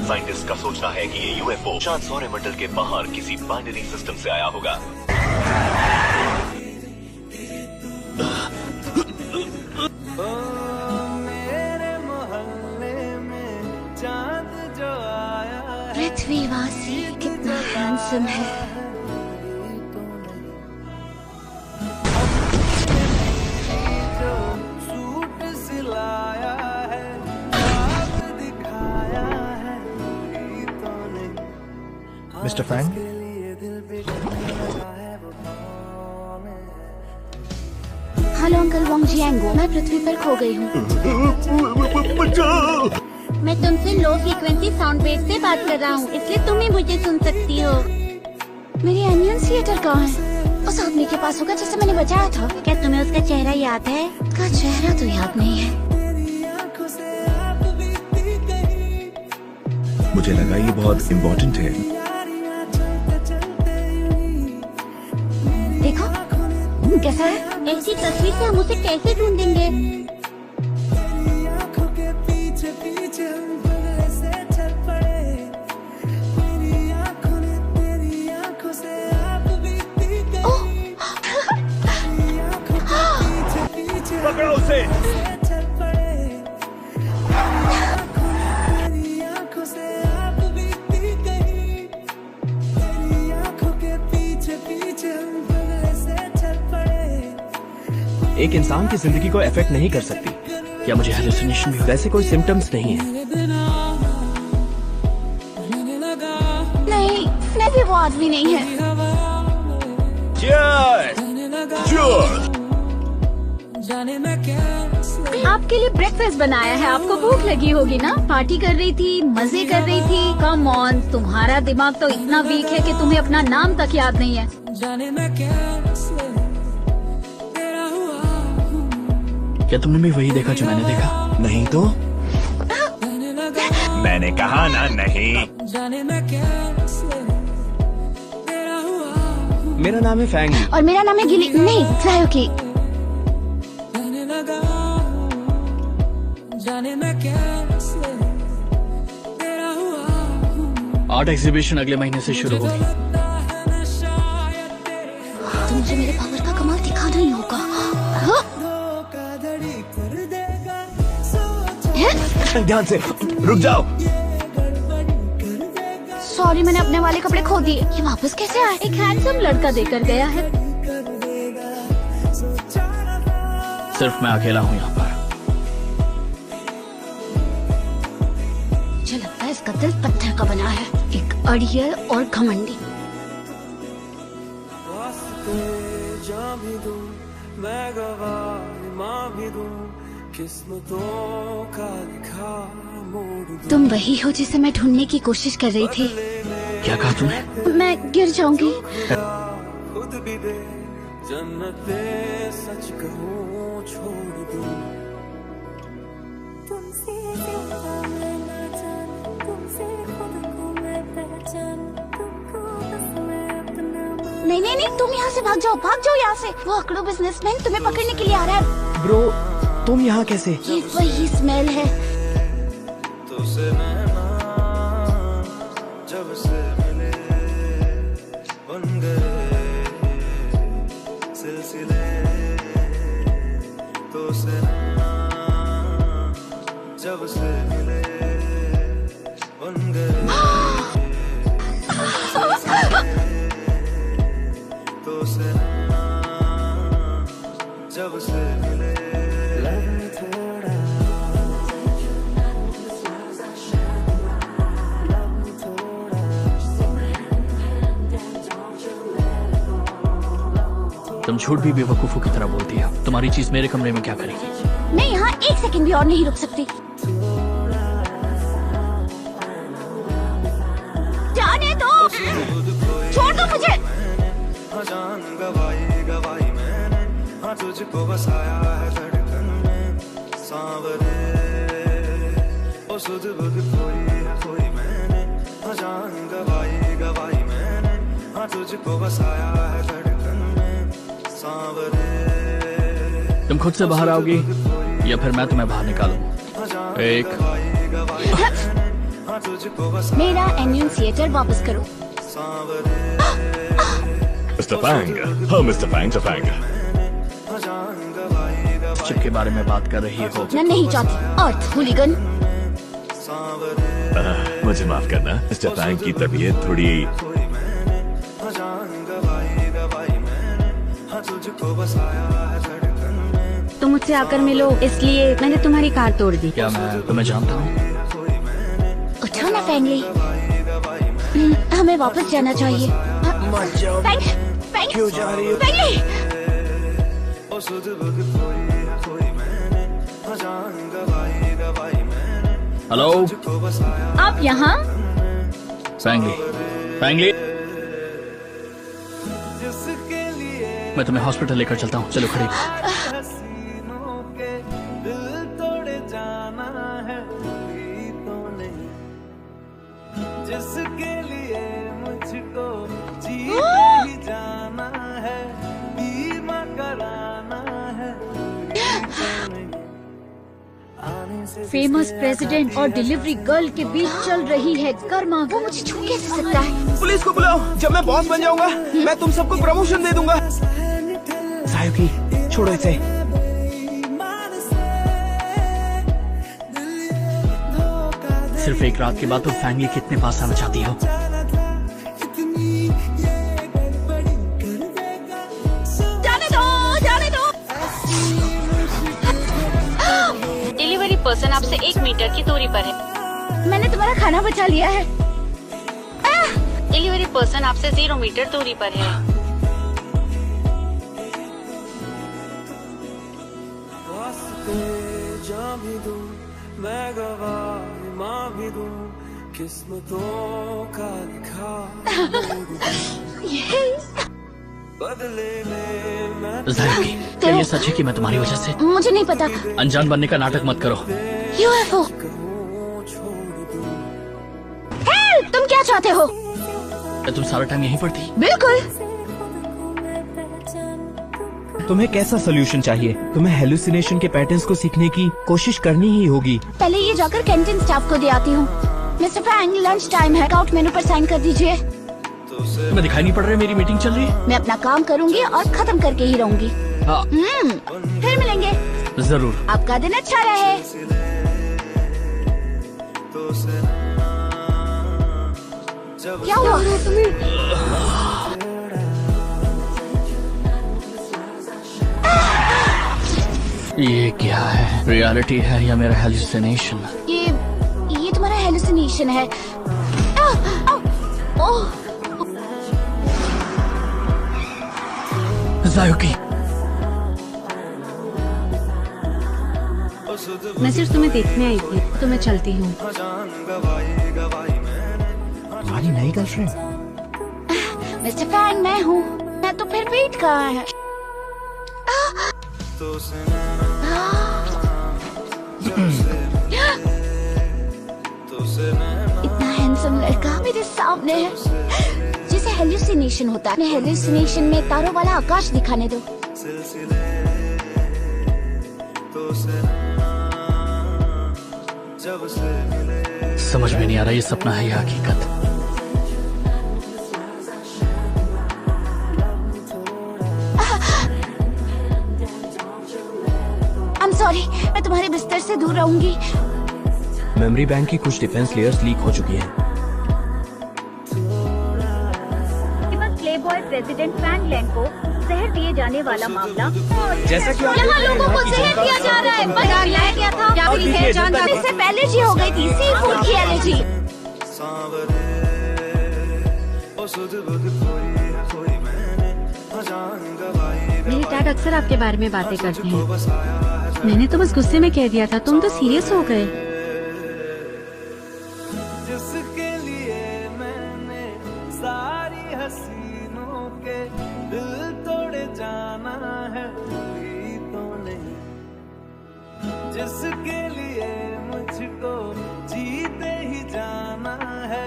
Scientist का सोचना है कि ये यूएफओ चांद सौरमंडल के बाहर किसी बाइनरी सिस्टम से आया होगा। पृथ्वीवासी कितना हैंडसम है। Mister Fang, hello uncle Wong Jiango, मैं पृथ्वी पर खो गई हूँ। मैं तुमसे लो फ्रीक्वेंसी साउंड वेव से बात कर रहा हूँ, इसलिए तुम ही मुझे सुन सकती हो। मेरी एनियंसिएटर कहाँ है? उस आदमी के पास होगा जिसे मैंने बचाया था। क्या तुम्हें उसका चेहरा याद है? उसका चेहरा तो याद नहीं है। मुझे लगा ये बहुत इम्पोर्टेंट है। देखो कैसा है? ऐसी तस्वीर से हम उसे कैसे ढूंढेंगे? पकड़ो उसे। एक इंसान की जिंदगी को अफेक्ट नहीं कर सकती। क्या मुझे हेलुसिनेशन भी? वैसे कोई सिम्टम्स नहीं है। नहीं, मैं भी वो आदमी नहीं है। Cheers! Cheers! आपके लिए ब्रेकफास्ट बनाया है। आपको भूख लगी होगी ना? पार्टी कर रही थी, मजे कर रही थी। कम ऑन, तुम्हारा दिमाग तो इतना वीक है कि तुम्हें अपना नाम तक याद नहीं है। क्या तुमने भी वही देखा जो मैंने देखा? नहीं तो मैंने कहा ना नहीं। मेरा नाम है फैंग और मेरा नाम है गिली, नहीं फ्लायोकी। आर्ट एग्जीबिशन अगले महीने से शुरू होगी। तो मुझे मेरे पावर का कमाल दिखाना ही होगा। हाँ? ध्यान से, रुक जाओ। सॉरी, मैंने अपने वाले कपड़े खो दिए। ये वापस कैसे आए? एक हैंडसम लड़का देकर गया है। सिर्फ मैं अकेला हूँ यहाँ पर। मुझे लगता है इसका दिल पत्थर का बना है। एक अड़ियल और घमंडी। तुम वही हो जिसे मैं ढूंढने की कोशिश कर रही थी। क्या कहा तुमने? मैं गिर जाऊंगी। खुद भी दे जन्नत सच कहूँ छोड़ दूँ। तुमसे ज्यादा मैं ना जानूं, तुमसे खुद को मैं पहचानूं, तुमको बस मैं अपना मान। नहीं नहीं नहीं, तुम यहाँ से भाग जाओ यहाँ से। वो अकड़ू बिजनेसमैन तुम्हें पकड़ने के लिए आ रहा है। ब्रो, तुम यहाँ कैसे? ये वही स्मेल है। तुझसे नैना जब से मिले बन गए सिलसिले। तुझसे नैना जब से मिले बन गए तुझसे नैना जब से मिले। तुम झूठ भी बेवकूफों की तरह बोलती है। तुम्हारी चीज मेरे कमरे में क्या करेगी? मैं यहाँ एक सेकंड भी और नहीं रुक सकती। जाने दो, छोड़ दो मुझे। जान गवाई मैंने, हाँ तुझको बसाया है धड़कन में सांवरे। ओ सुध बुध खोई मैंने, हाँ जान गवाई मैंने, हाँ तुझको बसाया है धड़कन में सांवरे। तुम खुद से बाहर आओगी या फिर मैं तुम्हें बाहर निकालूं? एक मेरा एन्यूंसिएटर वापस करो। मिस्टर फैंग, हाँ मिस्टर फैंग, फैंग। चिप के बारे में बात कर रही हो? मैं नहीं चाहती। अर्थ हुलिगन। मुझे माफ करना, मिस्टर फैंग की तबीयत थोड़ी। तुम मुझसे आकर मिलो, इसलिए मैंने तुम्हारी कार तोड़ दी। क्या मैं तुम्हें जानता हूँ? उठो ना फैंगली, हमें वापस जाना चाहिए। क्यों जा रही हो? फैंगली! हेलो, आप यहाँ? फैंगली, फैंगली, मैं तुम्हें हॉस्पिटल लेकर चलता हूँ। चलो खड़ी। जिसके लिए मुझको जीते ही जाना है, बीमा कराना है। फेमस प्रेसिडेंट और डिलीवरी गर्ल के बीच चल रही है कर्मा। वो मुझे छू कैसे सकता है? पुलिस को बुलाओ। जब मैं बॉस बन जाऊंगा मैं तुम सबको प्रमोशन दे दूंगा। सायुकी, छोड़ो इसे। सिर्फ एक रात के बाद तुम फैमिली कितने पास आना चाहती हो? जाने दो, जाने दो। डिलीवरी पर्सन आपसे 1 मीटर की दूरी पर है। मैंने तुम्हारा खाना बचा लिया है। डिलीवरी पर्सन आपसे 0 मीटर दूरी पर है। जा भी दूं मैं गवाह माँ भी दूं, किस्मतों का लिखा बदले में मैं। ज़ायुकी, क्या ये सच है कि मैं तुम्हारी वजह से? मुझे नहीं पता। अनजान बनने का नाटक मत करो। यूएफओ। हेल्प! तुम क्या चाहते हो? क्या तुम सारा टाइम यहीं पर थी? बिल्कुल। तुम्हें कैसा सोल्यूशन चाहिए? तुम्हें हेलुसिनेशन के पैटर्न्स को सीखने की कोशिश करनी ही होगी। पहले ये जाकर कैंटीन स्टाफ को दे आती हूँ। मिस्टर फैंग, लंच टाइम है। आउट मेनू पर साइन कर दीजिए। तुम्हें दिखाई नहीं पड़ रहा है मेरी मीटिंग चल रही है? मैं अपना काम करूँगी और खत्म करके ही रहूँगी। हाँ, फिर मिलेंगे। जरूर। आपका दिन अच्छा रहे। क्या हुआ तुम्हें? ये क्या है? रियलिटी है या मेरा हेलुसिनेशन? ये तुम्हारा हेलुसिनेशन है। ज़ायुकी, मैं सिर्फ तुम्हें देखने आई थी, तो मैं चलती हूँ। तुम्हारी नई गर्लफ्रेंड? मिस्टर फैंग, मैं हूँ। मैं तो फिर वेट कहाँ है? इतना हैंडसम लड़का मेरे सामने है। जिसे हेलुसिनेशन होता है, हेलुसिनेशन में तारों वाला आकाश दिखाने दो। समझ में नहीं आ रहा ये सपना है या हकीकत। सॉरी, मैं तुम्हारे बिस्तर से दूर रहूंगी। मेमोरी बैंक की कुछ डिफेंस लेयर्स लीक हो चुकी हैं। प्लेबॉय प्रेसिडेंट फैंग लैंग को जहर दिए जाने वाला मामला। जैसा कि आप यहाँ लोगों को जहर दिया जा रहा है। पता लाया गया था। क्या और देखिए, जनता इससे पहले जी हो गई थी सी फूड की एलर्जी। मेरे डैड अक्सर आपके बारे में बातें करते हैं। मैंने तो बस गुस्से में कह दिया था, तुम तो सीरियस हो गए। जिसके लिए मैंने सारी हसीनों के दिल तोड़े जाना है, कोई तो नहीं। जिसके लिए मुझको जीते ही जाना है,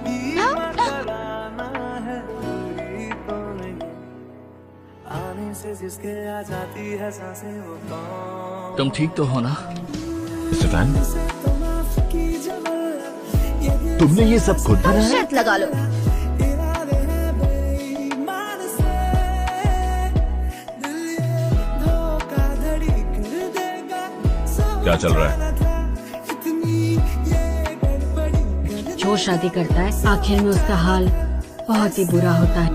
बीमा कराना है, कोई तो नहीं। आने से जिसके आ जाती है सांसें वो कौन? तुम ठीक तो हो ना? मिस्टर फैंग, तो माफ की जवाब, ये तुमने ये सब खुद बनाया? शर्त लगा लो। क्या चल रहा है? जो शादी करता है आखिर में उसका हाल बहुत ही बुरा होता है।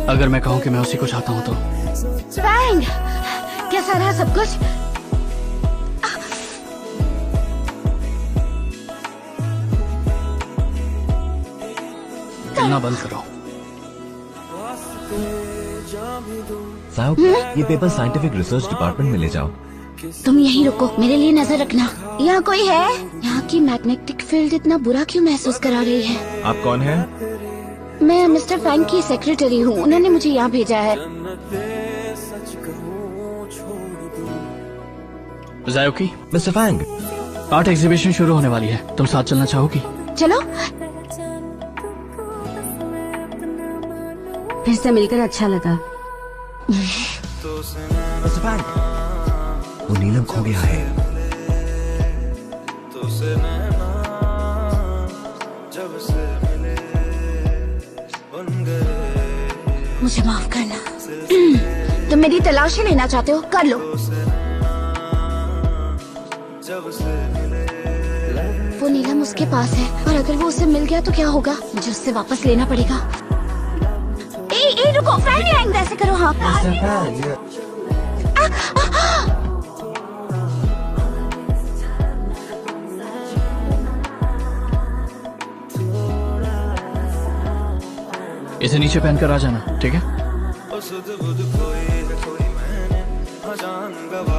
अगर मैं कहूँ कि मैं उसी को चाहता हूँ तो? फैंग, कैसा रहा सब कुछ? कहना बंद करो। साहब, ये पेपर साइंटिफिक रिसर्च डिपार्टमेंट में ले जाओ। तुम यहीं रुको, मेरे लिए नजर रखना। यहाँ कोई है? यहाँ की मैग्नेटिक फील्ड इतना बुरा क्यों महसूस करा रही है? आप कौन हैं? मैं मिस्टर फैंग की सेक्रेटरी हूँ, उन्होंने मुझे यहाँ भेजा है। जायोकी, मिस्टर फैंग, आर्ट एग्जीबिशन शुरू होने वाली है, तुम साथ चलना चाहोगी? चलो। फिर से मिलकर अच्छा लगा। मिस्टर फैंग, वो नीलम खो गया है। मुझे माफ करना। तुम मेरी तलाशी लेना चाहते हो? कर लो। वो नीलम उसके पास है और अगर वो उससे मिल गया तो क्या होगा? मुझे उससे वापस लेना पड़ेगा। ए रुको, फैन नहीं आएंगे, ऐसे करो। हाँ, इसे नीचे पहनकर आ जाना, ठीक है?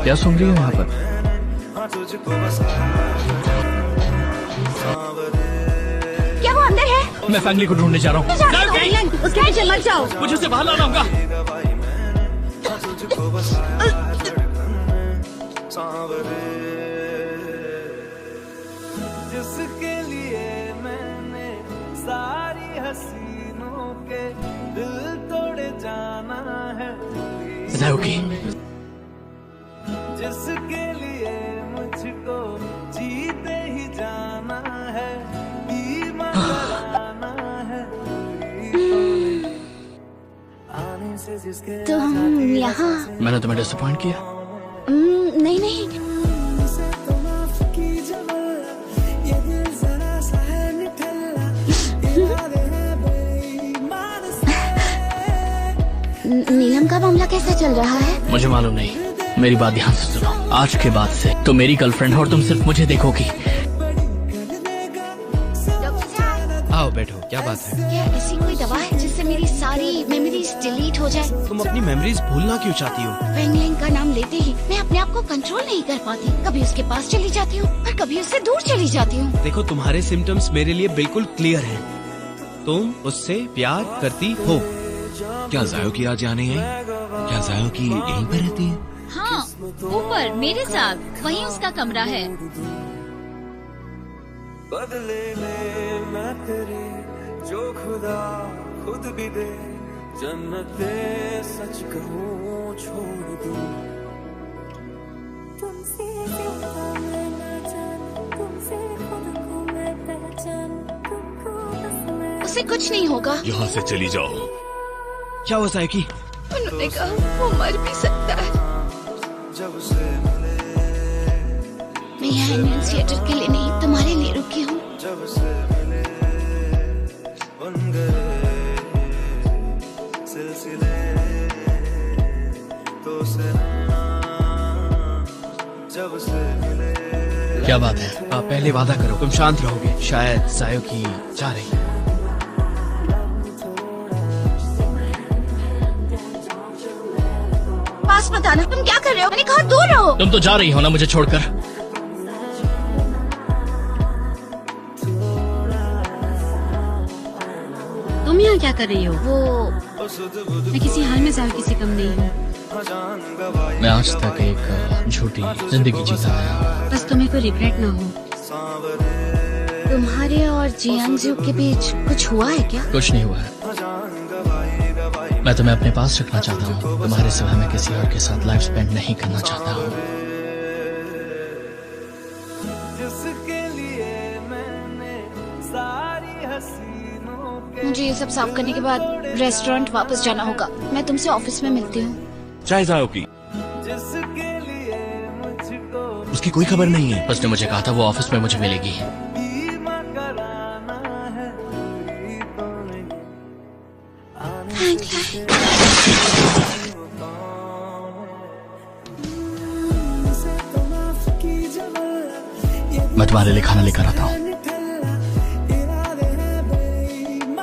क्या सुन रही हो यहाँ पर? क्या वो अंदर है? मैं फैमिली को ढूंढने जा रहा हूँ। उसके पीछे मत जाओ। मुझे उसे बाहर लाना होगा। जिसके लिए मैंने सारी हसीनों के दिल तोड़े जाना है, जायोकी, जिसके लिए मुझको जीते ही जाना है, ईमान लाना है, आने से जिसके तुम यहाँ? मैंने तुम्हें डिसअपॉइंट किया? नहीं नहीं, नीलम का मामला कैसा चल रहा है? मुझे मालूम नहीं, मेरी बात ध्यान से सुनो। आज के बाद से तो मेरी गर्लफ्रेंड और तुम सिर्फ मुझे देखोगी। आओ बैठो, क्या बात है? क्या ऐसी कोई दवा है जिससे मेरी सारी मेमोरीज डिलीट हो जाए? तुम अपनी मेमोरीज भूलना क्यों चाहती हो? फैंगलिंग का नाम लेते ही मैं अपने आप को कंट्रोल नहीं कर पाती। कभी उसके पास चली जाती हूँ और कभी उससे दूर चली जाती हूँ। देखो, तुम्हारे सिम्टम्स मेरे लिए बिल्कुल क्लियर हैं। तुम उससे प्यार करती हो। क्या जायोकी आज आने आई? क्या जायोकी यहीं पर रहती है? हाँ, ऊपर मेरे साथ, वहीं उसका कमरा है। बदले में मैं तेरे जो खुदा खुद भी दे, जन्नते सच कहूँ छोड़ दूँ। तुमसे ज्यादा मैं ना जानूं, तुमसे खुद को मैं पहचानूं, तुमको बस मैं उसे कुछ नहीं होगा। यहाँ से चली जाओ। क्या हुआ जायोकी? उन्होंने कहा वो मर भी सकता है। जब से मिले, मैं यहाँ एनिमल थिएटर के लिए नहीं, तुम्हारे लिए रुकी हूँ। जब से मिले बन गए सिलसिले, तो से जब से मिले। क्या बात है? आप पहले वादा करो, तुम शांत रहोगे। शायद जायोकी जा रही है। पास मत आना। तुम क्या कर रहे हो? मैंने कहा दूर रहो। तुम तो जा रही हो ना मुझे छोड़कर? तुम यहाँ क्या कर रही हो? वो मैं किसी हाल में जायोकी से कम नहीं हूँ। मैं आज तक एक झूठी जिंदगी जीता आया हूँ। बस तुम्हें कोई रिग्रेट ना हो। तुम्हारे और जियांगजू के बीच कुछ हुआ है क्या? कुछ नहीं हुआ है। मैं तुम्हें अपने पास रखना चाहता हूँ। तुम्हारे सिवा मैं किसी और के साथ लाइफ स्पेंड नहीं करना चाहता हूँ। जिसके लिए मैंने मुझे ये सब साफ करने के बाद रेस्टोरेंट वापस जाना होगा। मैं तुमसे ऑफिस में मिलती हूँ। चाय जायो की उसकी कोई खबर नहीं है। उसने मुझे कहा था वो ऑफिस में मुझे मिलेगी। मैं तुम्हारे लिए खाना लेकर आता हूँ।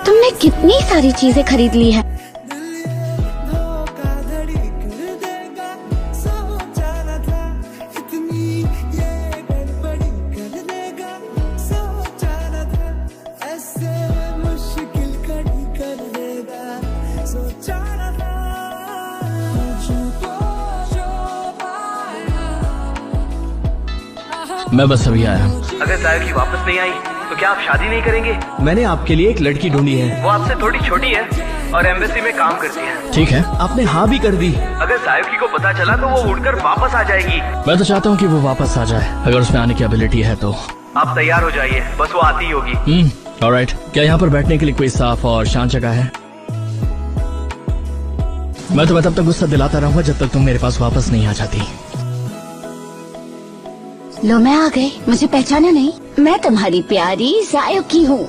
तुमने कितनी सारी चीजें खरीद ली है। मैं बस अभी आया हूँ। अगर जायोकी वापस नहीं आई तो क्या आप शादी नहीं करेंगे? मैंने आपके लिए एक लड़की ढूंढी है। वो आपसे थोड़ी छोटी है और एम्बेसी में काम करती है। ठीक है, आपने हाँ भी कर दी। अगर जायोकी को पता चला तो वो उड़कर वापस आ जाएगी। मैं तो चाहता हूँ कि वो वापस आ जाए। अगर उसमें आने की एबिलिटी है तो आप तैयार हो जाइए, बस वो आती ही होगी। ऑलराइट। क्या यहाँ पर बैठने के लिए कोई साफ और शांत जगह है? मैं तुम्हें तब तक गुस्सा दिलाता रहूंगा जब तक तुम मेरे पास वापस नहीं आ जाती। लो मैं आ गई। मुझे पहचाना नहीं? मैं तुम्हारी प्यारी जायोकी हूँ।